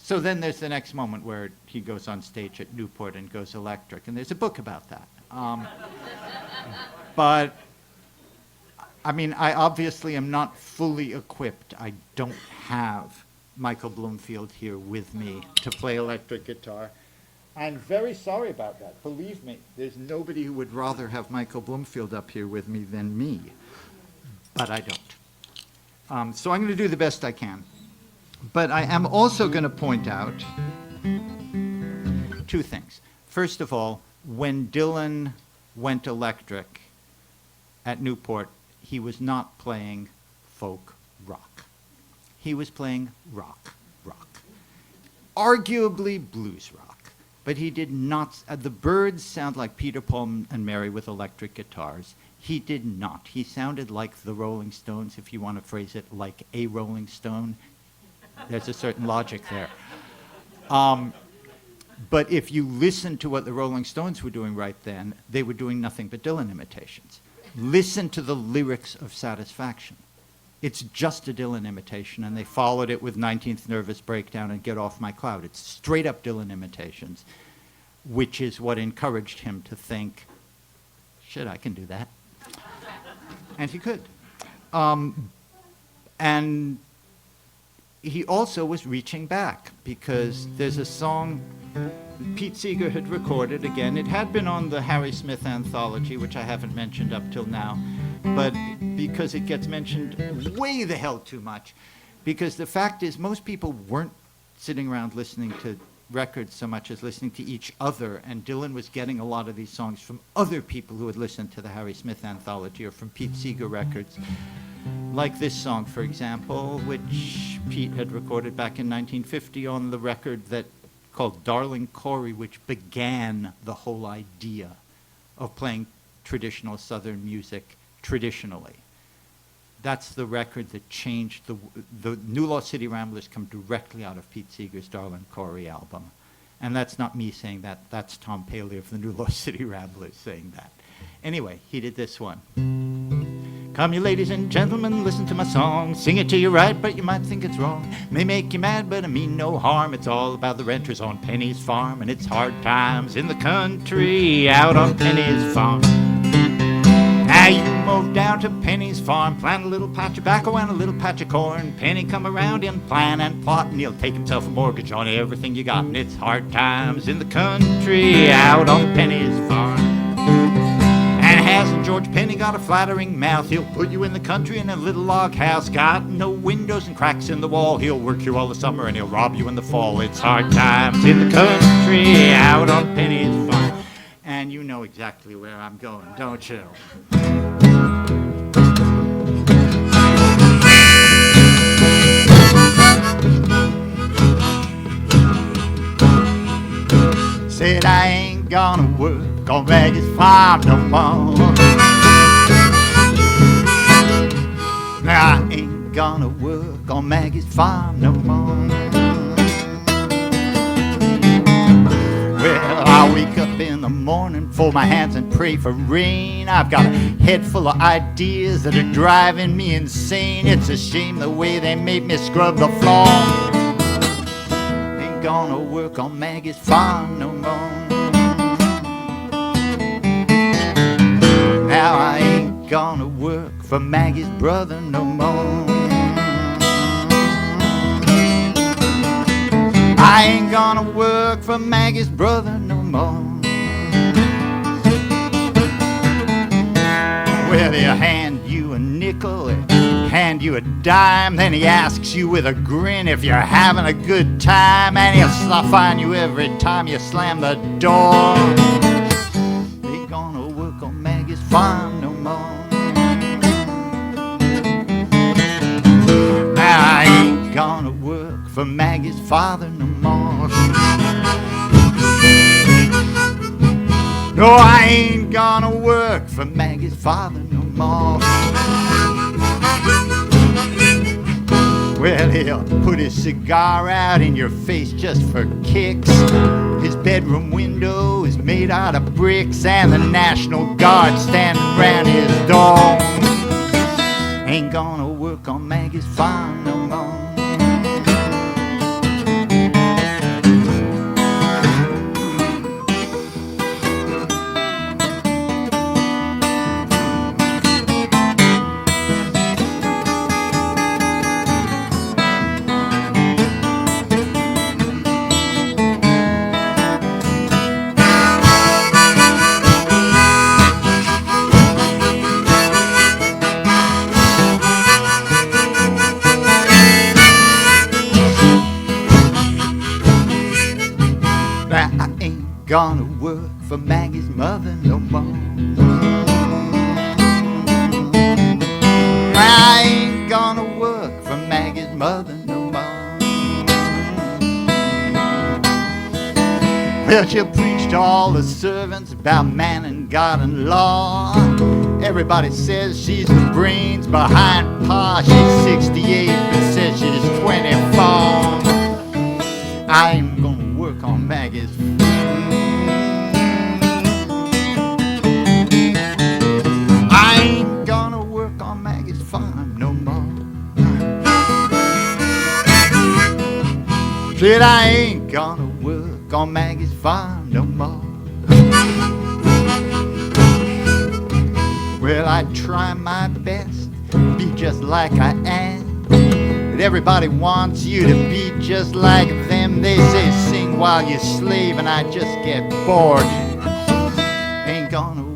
So then there's the next moment where he goes on stage at Newport and goes electric, and there's a book about that. But, I mean, I obviously am not fully equipped. I don't have Michael Bloomfield here with me to play electric guitar. I'm very sorry about that. Believe me, there's nobody who would rather have Michael Bloomfield up here with me than me. But I don't. So I'm going to do the best I can. But I am also going to point out two things. First of all, when Dylan went electric at Newport, he was not playing folk rock. He was playing rock. Arguably blues rock. But he did not, the Byrds sound like Peter, Paul, and Mary with electric guitars. He did not. He sounded like the Rolling Stones, if you want to phrase it like a Rolling Stone. There's a certain logic there. But if you listen to what the Rolling Stones were doing right then, they were doing nothing but Dylan imitations. Listen to the lyrics of Satisfaction. It's just a Dylan imitation, and they followed it with 19th Nervous Breakdown and Get Off My Cloud. It's straight up Dylan imitations, which is what encouraged him to think, shit, I can do that. And he could. And he also was reaching back, because there's a song Pete Seeger had recorded. Again, it had been on the Harry Smith anthology, which I haven't mentioned up till now, but because it gets mentioned way the hell too much, because the fact is most people weren't sitting around listening to records so much as listening to each other, and Dylan was getting a lot of these songs from other people who had listened to the Harry Smith anthology or from Pete Seeger records. Like this song, for example, which Pete had recorded back in 1950 on the record that called Darling Corey, which began the whole idea of playing traditional Southern music traditionally. That's the record that changed the New Lost City Ramblers come directly out of Pete Seeger's Darling Corey album. And that's not me saying that, that's Tom Paley of the New Lost City Ramblers saying that. Anyway, he did this one. Come you ladies and gentlemen, listen to my song. Sing it to you right, but you might think it's wrong. May make you mad, but I mean no harm. It's all about the renters on Penny's farm, and it's hard times in the country out on Penny's farm. Now you move down to Penny's farm, plant a little patch of tobacco and a little patch of corn. Penny come around and plan and plot, and he'll take himself a mortgage on everything you got. And it's hard times in the country out on Penny's farm. And hasn't George Penny got a flattering mouth? He'll put you in the country in a little log house, got no windows and cracks in the wall. He'll work you all the summer and he'll rob you in the fall. It's hard times in the country out on Penny's farm. And you know exactly where I'm going, don't you? Said I ain't gonna work on Maggie's farm no more. Now I ain't gonna work on Maggie's farm no more. Well, I wake up in the morning, fold my hands and pray for rain. I've got a head full of ideas that are driving me insane. It's a shame the way they made me scrub the floor. Ain't gonna work on Maggie's farm no more. Now I ain't gonna work for Maggie's brother no more. I ain't gonna work for Maggie's brother no more. Well, he'll hand you a nickel, he'll hand you a dime, then he asks you with a grin if you're having a good time, and he'll slough on you every time you slam the door. Ain't gonna work on Maggie's farm no more. Now I ain't gonna work for Maggie's father no more. No, I ain't gonna work for Maggie's father no more. Well, he'll put his cigar out in your face just for kicks. His bedroom window is made out of bricks, and the National Guard standing round his door. Ain't gonna work on Maggie's farm no more. gonna work for Maggie's mother no more. I ain't gonna work for Maggie's mother no more. Well, she'll preach to all the servants about man and God and law. Everybody says she's the brains behind Pa. She's 68 but says she's 24. I ain't gonna work on Maggie's. I ain't gonna work on Maggie's farm no more. Said I ain't gonna work on Maggie's farm no more. Well, I try my best to be just like I am, but everybody wants you to be just like them. They say sing while you slave, and I just get bored. Ain't gonna